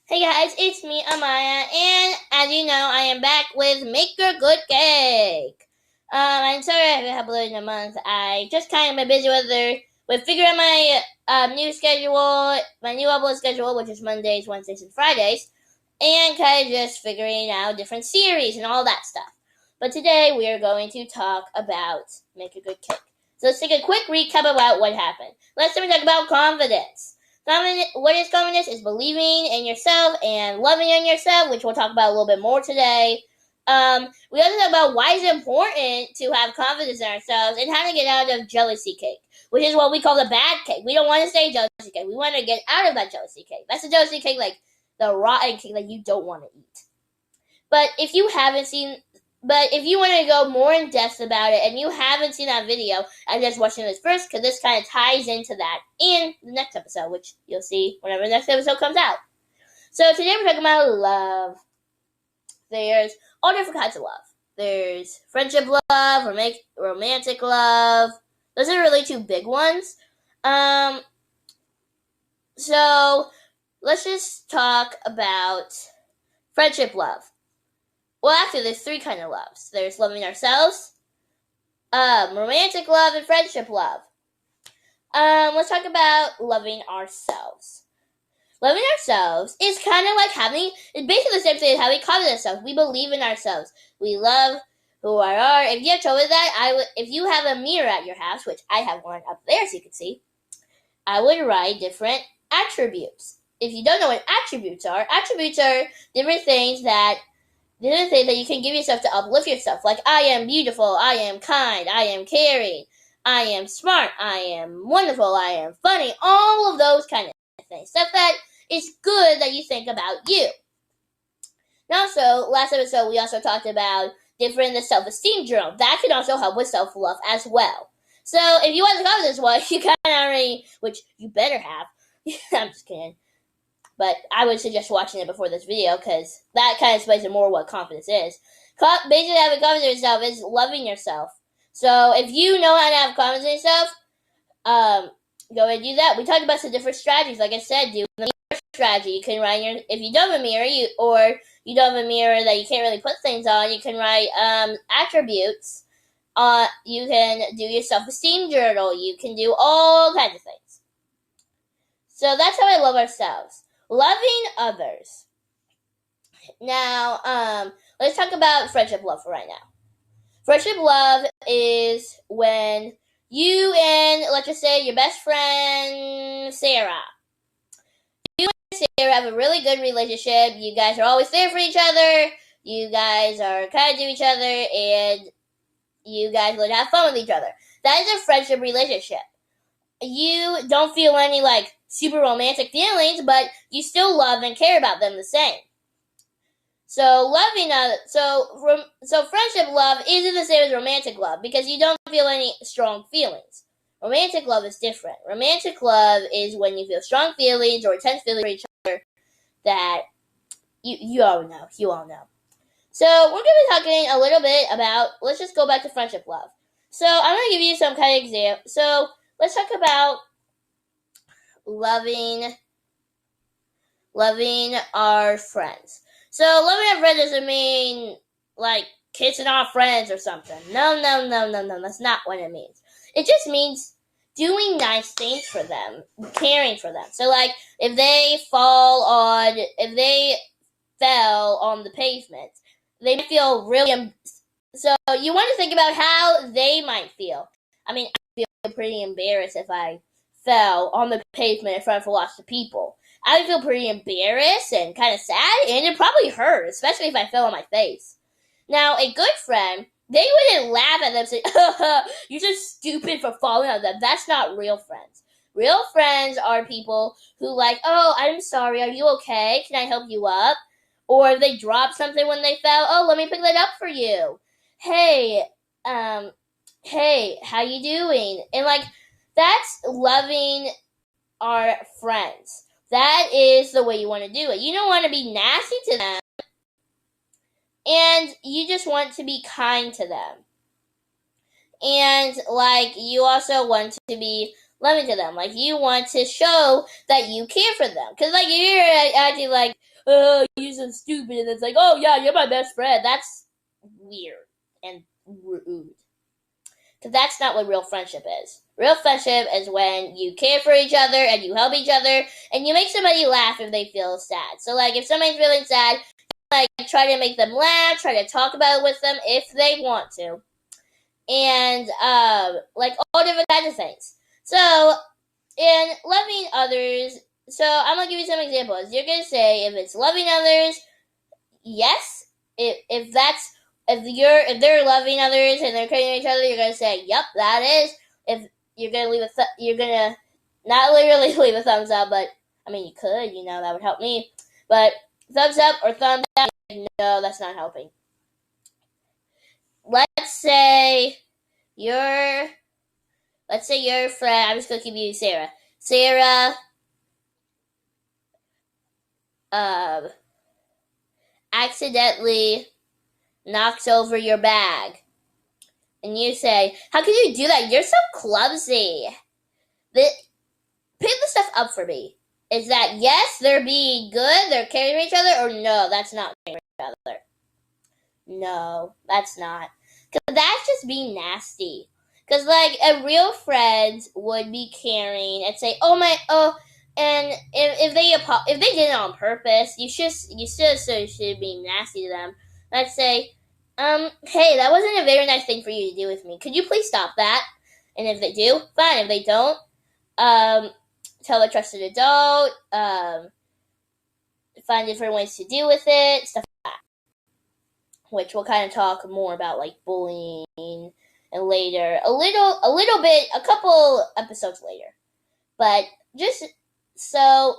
Hey guys, it's me, Amaya, and as you know, I am back with Make Your Good Cake. I'm sorry I haven't uploaded in a month. I just kind of been busy with figuring out my new schedule, my new upload schedule, which is Mondays, Wednesdays, and Fridays, and kind of just figuring out different series and all that stuff. But today we are going to talk about Make a Good Cake. So let's take a quick recap about what happened. Let's talk about confidence. What is confidence? Is believing in yourself and loving in yourself, which we'll talk about a little bit more today. We also talk about why it's important to have confidence in ourselves and how to get out of jealousy cake, which is what we call the bad cake. We don't want to stay jealousy cake. We want to get out of that jealousy cake. That's the jealousy cake, like the rotten cake that you don't want to eat. But if you want to go more in depth about it and you haven't seen that video, I'm just watching this first because this kind of ties into that in the next episode, which you'll see whenever the next episode comes out. So today we're talking about love. There's all different kinds of love. There's friendship love, romantic love. Those are really two big ones. So let's just talk about friendship love. Well, actually, there's three kinds of loves. There's loving ourselves, romantic love, and friendship love. Let's talk about loving ourselves. Loving ourselves is kind of like it's basically the same thing as having confidence in ourselves. We believe in ourselves. We love who we are. If you have trouble with that, if you have a mirror at your house, which I have one up there so you can see, I would write different attributes. If you don't know what attributes are different things that you can give yourself to uplift yourself. Like, I am beautiful, I am kind, I am caring, I am smart, I am wonderful, I am funny. All of those kind of things. Stuff that is good that you think about you. And also, last episode, we also talked about the self-esteem journal. That can also help with self-love as well. So, if you want to cover this one, you kind of already, which you better have. I'm just kidding. But I would suggest watching it before this video because that kind of explains more what confidence is. Basically, having confidence in yourself is loving yourself. So if you know how to have confidence in yourself, go and do that. We talked about some different strategies. Like I said, do the mirror strategy. You can write if you don't have a mirror, you don't have a mirror that you can't really put things on, you can write attributes. You can do your self-esteem journal. You can do all kinds of things. So that's how I love ourselves. Loving others. Now, let's talk about friendship love for right now. Friendship love is when you and, let's just say, your best friend, Sarah. You and Sarah have a really good relationship. You guys are always there for each other. You guys are kind to each other, and you guys would have fun with each other. That is a friendship relationship. You don't feel any, super romantic feelings, but you still love and care about them the same. So friendship love isn't the same as romantic love because you don't feel any strong feelings. Romantic love is different. Romantic love is when you feel strong feelings or intense feelings for each other that you all know. So we're going to be talking a little bit about, let's just go back to friendship love. So I'm going to give you some kind of example. So let's talk about loving our friends. So loving our friends doesn't mean kissing our friends or something. No. That's not what it means. It just means doing nice things for them, caring for them. So if they fell on the pavement, they might feel really. So you want to think about how they might feel. I mean, I feel pretty embarrassed if I fell on the pavement in front of lots of people. I would feel pretty embarrassed and kind of sad, and it probably hurt, especially if I fell on my face. Now, a good friend, they wouldn't laugh at them and say, you're so stupid for falling on them. That's not real friends. Real friends are people who oh, I'm sorry, are you okay? Can I help you up? Or if they dropped something when they fell, oh, let me pick that up for you. Hey, how you doing? And that's loving our friends. That is the way you want to do it. You don't want to be nasty to them, and you just want to be kind to them. And you also want to be loving to them. You want to show that you care for them. Because if you're acting oh, you're so stupid, and it's like, oh yeah, you're my best friend. That's weird and rude. Because that's not what real friendship is. Real friendship is when you care for each other and you help each other and you make somebody laugh if they feel sad. So, like, if somebody's feeling sad, like, try to make them laugh, try to talk about it with them if they want to. And, like, all different kinds of things. So, in loving others, so I'm going to give you some examples. You're going to say, if it's loving others, yes. If they're loving others and they're caring each other, you're gonna say, "Yep, that is." If you're gonna you're gonna not literally leave a thumbs up, but I mean you could, that would help me. But thumbs up or thumbs down, no, that's not helping. Let's say your friend. I'm just gonna give you Sarah. Sarah, accidentally knocks over your bag. And you say, how can you do that? You're so clumsy. Pick the stuff up for me. Is that yes, they're being good, they're caring for each other, or no, that's not caring for each other? No, that's not. Because that's just being nasty. Because, like, a real friend would be caring and say, and if they did it on purpose, you still should be nasty to them. I'd say, hey, that wasn't a very nice thing for you to do with me. Could you please stop that? And if they do, fine. If they don't, tell a trusted adult, find different ways to deal with it, stuff like that. Which we'll kind of talk more about, like bullying, and later, a couple episodes later. But just so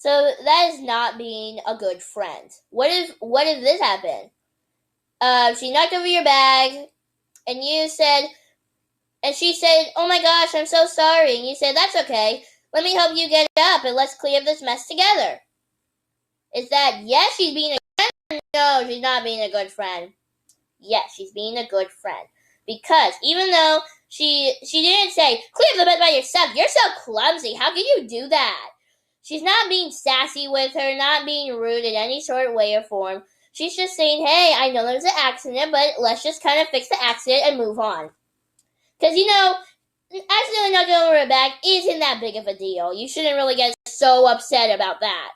that is not being a good friend. What if this happened? She knocked over your bag, and she said, "Oh my gosh, I'm so sorry." And you said, "That's okay. Let me help you get up, and let's clear up this mess together." Is that yes, she's being a good friend? No, she's not being a good friend. Yes, she's being a good friend. Because even though she didn't say, clear the mess by yourself, you're so clumsy, how can you do that? She's not being sassy with her, not being rude in any sort of way or form. She's just saying, hey, I know there was an accident, but let's just kind of fix the accident and move on. Because, accidentally knocking over a bag isn't that big of a deal. You shouldn't really get so upset about that.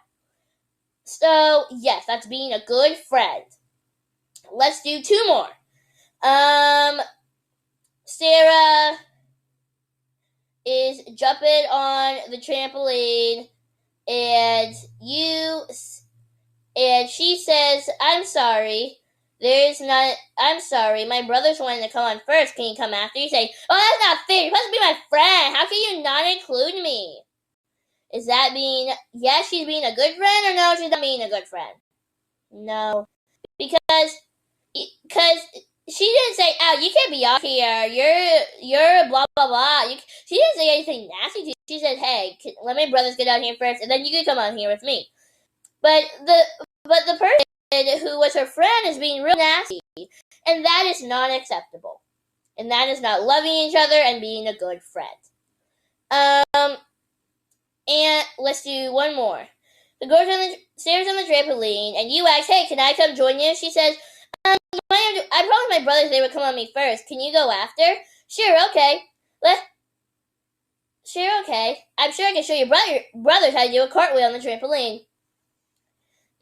So, yes, that's being a good friend. Let's do 2 more. Sarah is jumping on the trampoline, and she says, I'm sorry, my brother's wanting to come on first, can you come after? You say, oh, that's not fair, you're supposed to be my friend, how can you not include me? Is that being, yes, she's being a good friend, or no, she's not being a good friend? No, because she didn't say, oh, you can't be off here, you're blah, blah, blah. She didn't say anything nasty to you. She said, hey, let my brothers get out here first, and then you can come on here with me. But the person who was her friend is being real nasty, and that is not acceptable. And that is not loving each other and being a good friend. And let's do 1 more. The girl stairs on the trampoline, and you ask, hey, can I come join you? She says, I promised my brothers they would come on me first. Can you go after? Sure, okay. Sure, okay. I'm sure I can show your brothers how to do a cartwheel on the trampoline.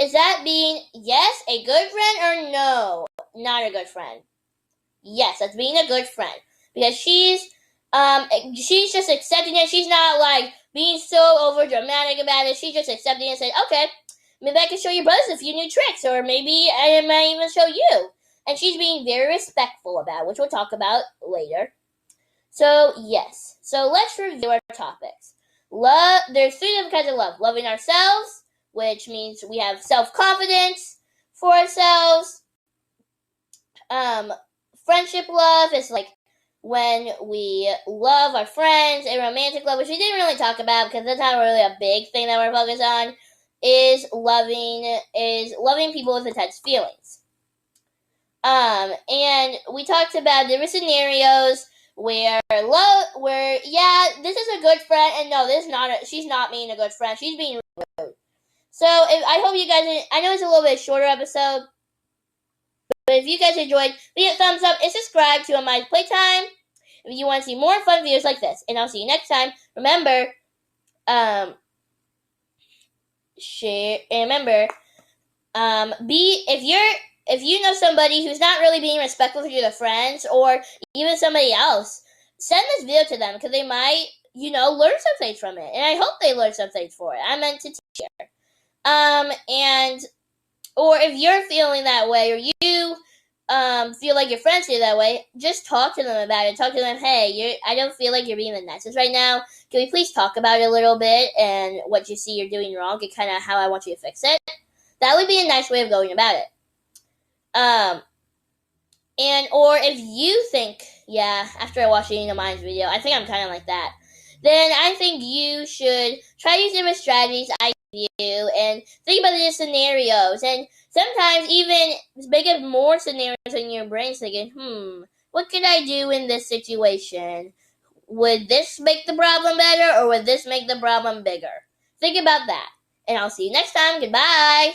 Is that being, yes, a good friend, or no, not a good friend? Yes, that's being a good friend. Because she's just accepting it. She's not, like, being so over dramatic about it. She's just accepting it and saying, okay, maybe I can show your brothers a few new tricks, or maybe I might even show you. And she's being very respectful about it, which we'll talk about later. So, yes. So, let's review our topics. Love. There's 3 different kinds of love. Loving ourselves, which means we have self-confidence for ourselves. Friendship love is like when we love our friends. And romantic love, which we didn't really talk about because that's not really a big thing that we're focused on, is loving people with intense feelings. And we talked about different scenarios where yeah, this is a good friend, and no, this is not. She's not being a good friend. She's being rude. So I hope you guys, I know it's a little bit shorter episode, but if you guys enjoyed, leave a thumbs up and subscribe to My Playtime if you want to see more fun videos like this. And I'll see you next time. Remember, share, and remember, if you know somebody who's not really being respectful to their friends or even somebody else, send this video to them because they might, learn some things from it. And I hope they learn some things for it. I meant to teach her. Or if you're feeling that way, or you feel like your friends feel that way, just talk to them about it. Talk to them, hey, I don't feel like you're being the nicest right now. Can we please talk about it a little bit and what you see you're doing wrong and kind of how I want you to fix it? That would be a nice way of going about it. Or if you think, after I watched Eating the Minds video, I think I'm kind of like that, then I think you should try using different strategies I give you and think about the scenarios. And sometimes even make up more scenarios in your brain thinking, what could I do in this situation? Would this make the problem better or would this make the problem bigger? Think about that. And I'll see you next time. Goodbye.